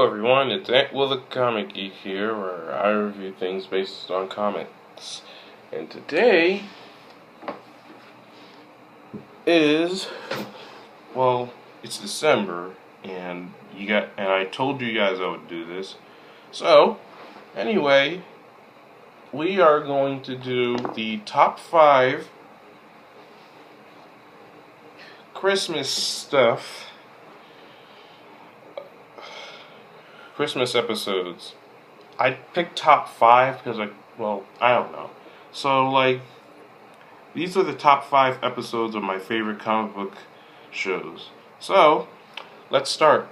everyone, it's Ant Will the Comic Geek here, where I review things based on comics. And today is, it's December, and I told you guys I would do this. So, anyway, we are going to do the top 5 Christmas stuff. Christmas episodes. I picked top 5 because I don't know. So, these are the top 5 episodes of my favorite comic book shows. So, let's start.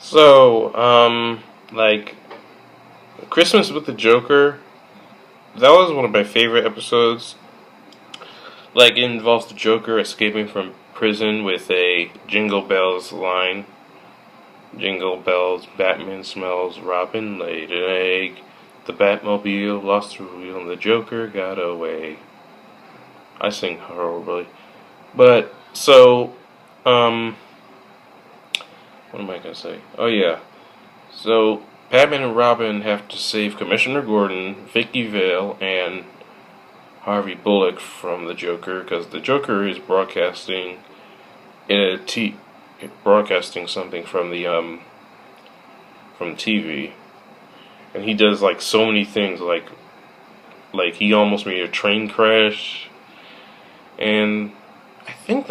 So, Christmas with the Joker, that was one of my favorite episodes. It involves the Joker escaping from prison with a Jingle Bells line. Jingle bells, Batman smells, Robin laid an egg. The Batmobile lost the wheel and the Joker got away. I sing horribly. What am I gonna say? Oh yeah. So, Batman and Robin have to save Commissioner Gordon, Vicky Vale, and Harvey Bullock from the Joker, because the Joker is broadcasting something from the TV, and he does so many things, like he almost made a train crash, and I think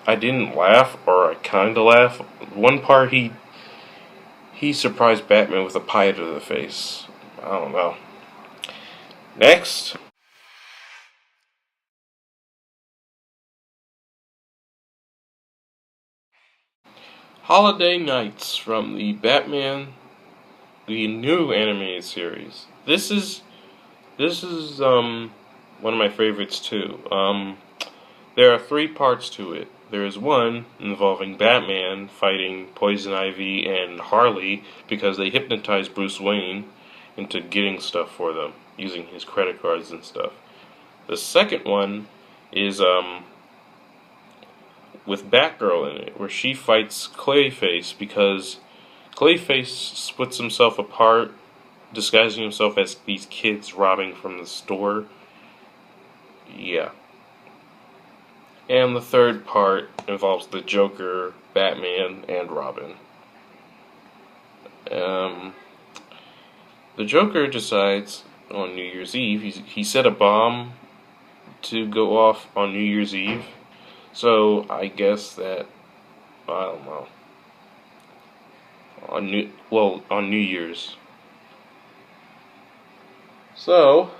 I didn't laugh, or I kinda laughed. One part he surprised Batman with a pie to the face. I don't know. Next. Holiday Nights from the new animated series. This is one of my favorites too. There are 3 parts to it. There is one involving Batman fighting Poison Ivy and Harley because they hypnotized Bruce Wayne into getting stuff for them using his credit cards and stuff. The second one is with Batgirl in it, where she fights Clayface because Clayface splits himself apart, disguising himself as these kids robbing from the store. Yeah. And the third part involves the Joker, Batman, and Robin. The Joker decides on New Year's Eve, he set a bomb to go off on New Year's Eve. So I guess that, I don't know, on New Year's. So,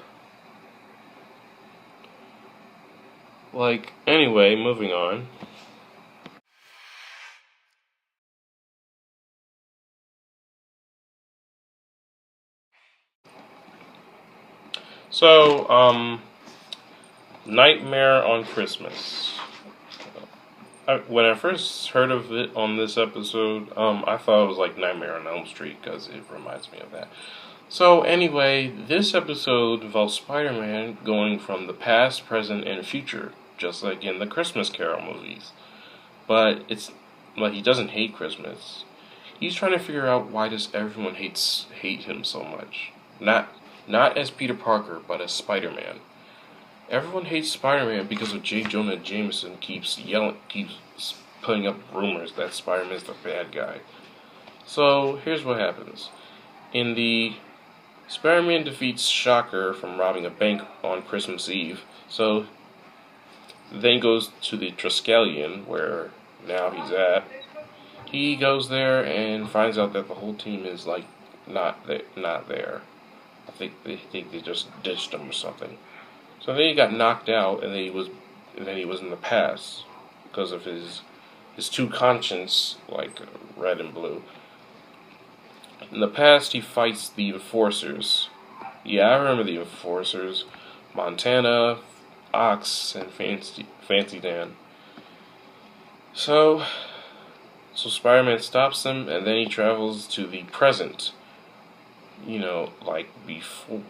anyway, moving on. So, Nightmare on Christmas. When I first heard of it on this episode, I thought it was like Nightmare on Elm Street because it reminds me of that. So anyway, this episode involves Spider-Man going from the past, present, and future, just like in the Christmas Carol movies. But he doesn't hate Christmas. He's trying to figure out why does everyone hate him so much. Not as Peter Parker, but as Spider-Man. Everyone hates Spider-Man because of J. Jonah Jameson keeps putting up rumors that Spider-Man's the bad guy. So, here's what happens. In the Spider-Man defeats Shocker from robbing a bank on Christmas Eve. So, then he goes to the Triskelion, where now he's at. He goes there and finds out that the whole team is, not there. I think they just ditched him or something. So then he got knocked out, and then he was in the past because of his two conscience, red and blue. In the past, he fights the Enforcers. Yeah, I remember the Enforcers: Montana, Ox, and Fancy Dan. So Spider-Man stops him, and then he travels to the present. Before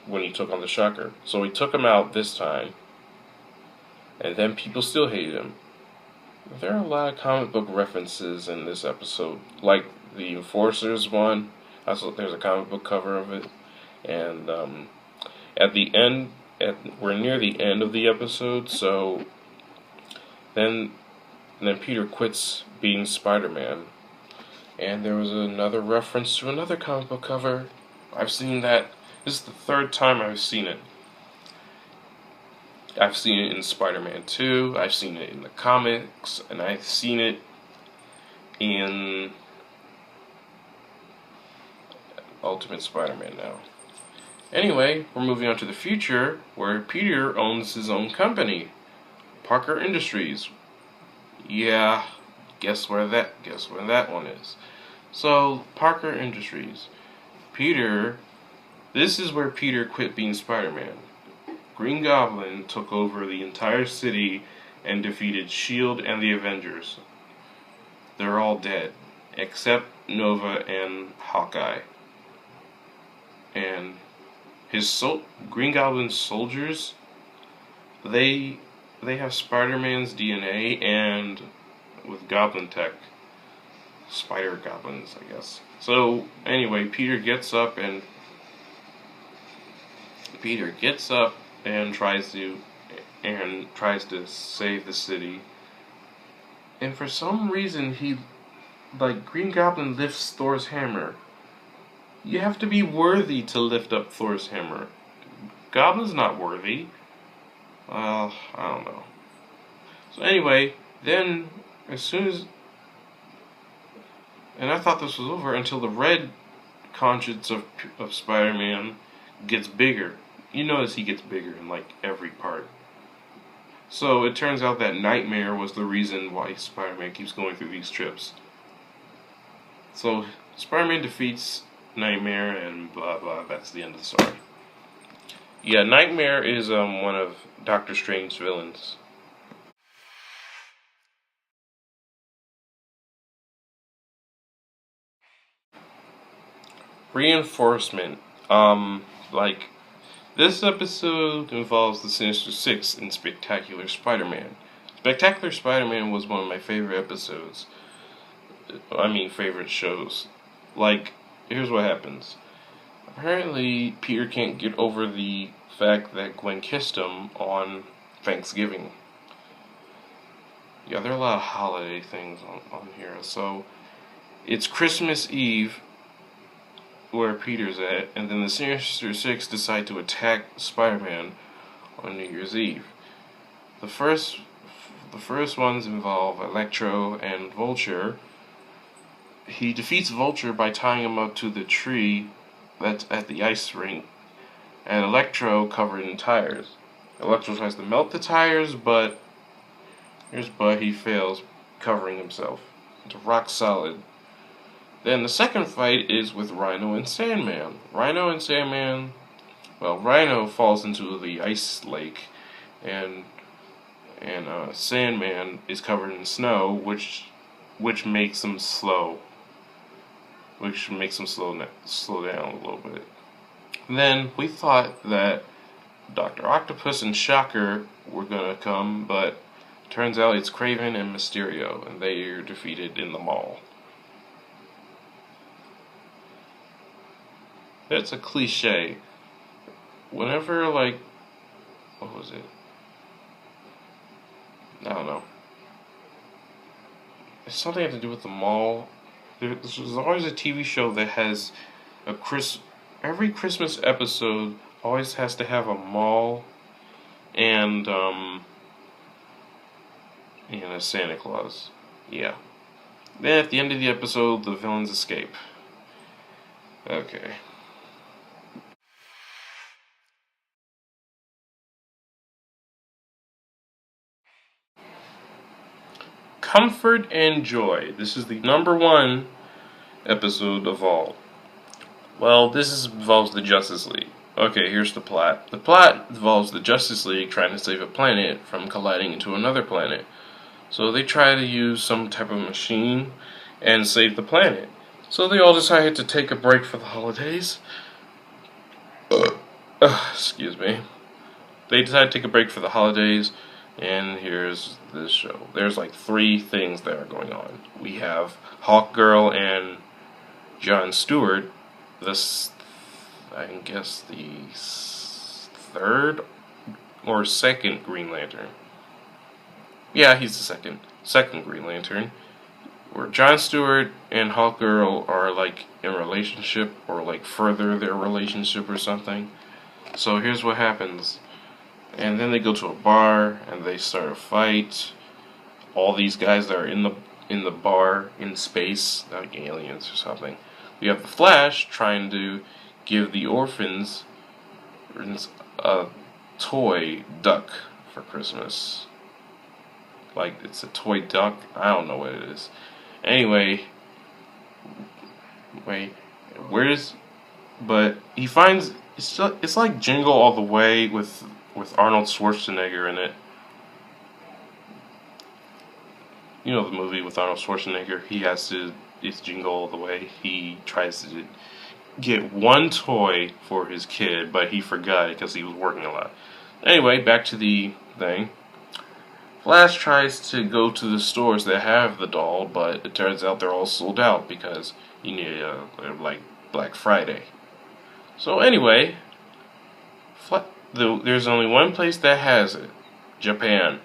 when he took on the Shocker. So he took him out this time, and then people still hate him. There are a lot of comic book references in this episode, like the Enforcers one. There's a comic book cover of it, and at the end, we're near the end of the episode, so then Peter quits being Spider-Man, and there was another reference to another comic book cover. I've seen that. This is the third time I've seen it. I've seen it in Spider-Man 2, I've seen it in the comics, and I've seen it in Ultimate Spider-Man now. Anyway, we're moving on to the future, where Peter owns his own company, Parker Industries. Yeah, guess where that one is. So, Parker Industries. This is where Peter quit being Spider-Man. Green Goblin took over the entire city and defeated S.H.I.E.L.D. and the Avengers. They're all dead, except Nova and Hawkeye. And Green Goblin's soldiers, they have Spider-Man's DNA and with Goblin tech. Spider Goblins, I guess. So, anyway, Peter gets up and tries to save the city. And for some reason, Green Goblin lifts Thor's hammer. You have to be worthy to lift up Thor's hammer. Goblin's not worthy. I don't know. So anyway, then and I thought this was over until the red conscience of Spider-Man gets bigger. You notice he gets bigger in like every part. So it turns out that Nightmare was the reason why Spider-Man keeps going through these trips. So Spider-Man defeats Nightmare and blah blah, that's the end of the story. Yeah, Nightmare is one of Doctor Strange's villains. Reinforcement. This episode involves the Sinister Six in Spectacular Spider-Man. Spectacular Spider-Man was one of my favorite episodes. Favorite shows. Here's what happens. Apparently, Peter can't get over the fact that Gwen kissed him on Thanksgiving. Yeah, there are a lot of holiday things on here. So, it's Christmas Eve where Peter's at, and then the Sinister Six decide to attack Spider-Man on New Year's Eve. The first ones involve Electro and Vulture. He defeats Vulture by tying him up to the tree that's at the ice rink, and Electro covered in tires. Electro tries to melt the tires, but he fails, covering himself. It's rock solid. Then the second fight is with Rhino and Sandman. Rhino falls into the ice lake, and Sandman is covered in snow, which makes him slow. Which makes him slow down a little bit. Then we thought that Dr. Octopus and Shocker were gonna come, but turns out it's Kraven and Mysterio, and they are defeated in the mall. That's a cliche. Whenever, what was it? I don't know. It's something to do with the mall. There's always a TV show that has every Christmas episode always has to have a mall and a Santa Claus. Yeah. Then at the end of the episode, the villains escape. Okay. Comfort and Joy. This is the number one episode of all. Well, this involves the Justice League. Okay, here's the plot. The plot involves the Justice League trying to save a planet from colliding into another planet. So they try to use some type of machine and save the planet. So they all decided to take a break for the holidays. Excuse me. They decide to take a break for the holidays, and here's this show. There's like 3 things that are going on. We have Hawkgirl and Jon Stewart, I guess the 3rd or 2nd Green Lantern. Yeah, he's the second Green Lantern. Where Jon Stewart and Hawkgirl are like in a relationship, or like further their relationship or something. So here's what happens. And then they go to a bar and they start a fight. All these guys that are in the bar in space, like aliens or something. We have the Flash trying to give the orphans a toy duck for Christmas. Like, it's a toy duck. I don't know what it is. Anyway, but he finds it's like Jingle All the Way with Arnold Schwarzenegger in it. You know the movie with Arnold Schwarzenegger. It's Jingle All the Way. He tries to get one toy for his kid, but he forgot it because he was working a lot. Anyway, back to the thing. Flash tries to go to the stores that have the doll, but it turns out they're all sold out because you need like Black Friday. So anyway, there's only one place that has it, Japan.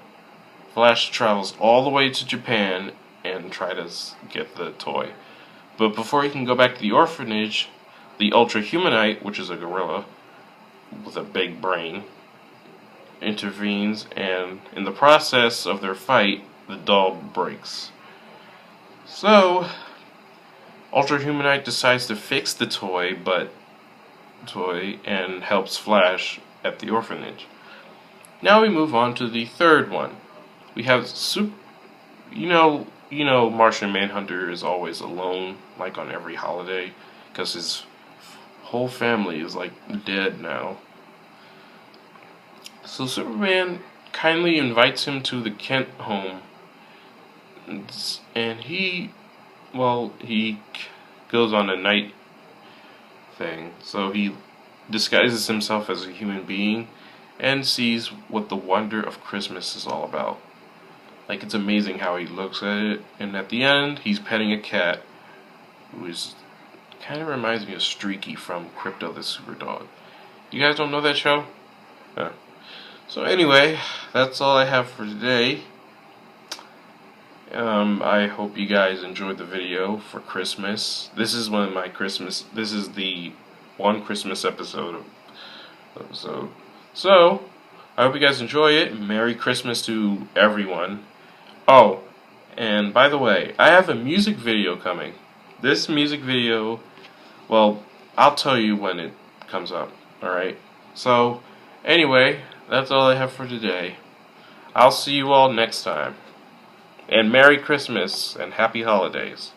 Flash travels all the way to Japan and try to get the toy. But before he can go back to the orphanage, the Ultra Humanite, which is a gorilla with a big brain, intervenes, and in the process of their fight, the doll breaks. So, Ultra Humanite decides to fix the toy and helps Flash at the orphanage. Now we move on to the 3rd one. We have you know Martian Manhunter is always alone, like on every holiday, because his whole family is like dead now. So Superman kindly invites him to the Kent home, and he goes on a night thing. So he disguises himself as a human being and sees what the wonder of Christmas is all about. Like, it's amazing how he looks at it, and at the end, he's petting a cat who kind of reminds me of Streaky from Crypto the Super Dog. You guys don't know that show? No. So anyway, that's all I have for today. I hope you guys enjoyed the video for Christmas. This is the one Christmas episode. So, I hope you guys enjoy it. Merry Christmas to everyone. Oh, and by the way, I have a music video coming. This music video, well, I'll tell you when it comes up, alright? So, anyway, that's all I have for today. I'll see you all next time. And Merry Christmas and Happy Holidays.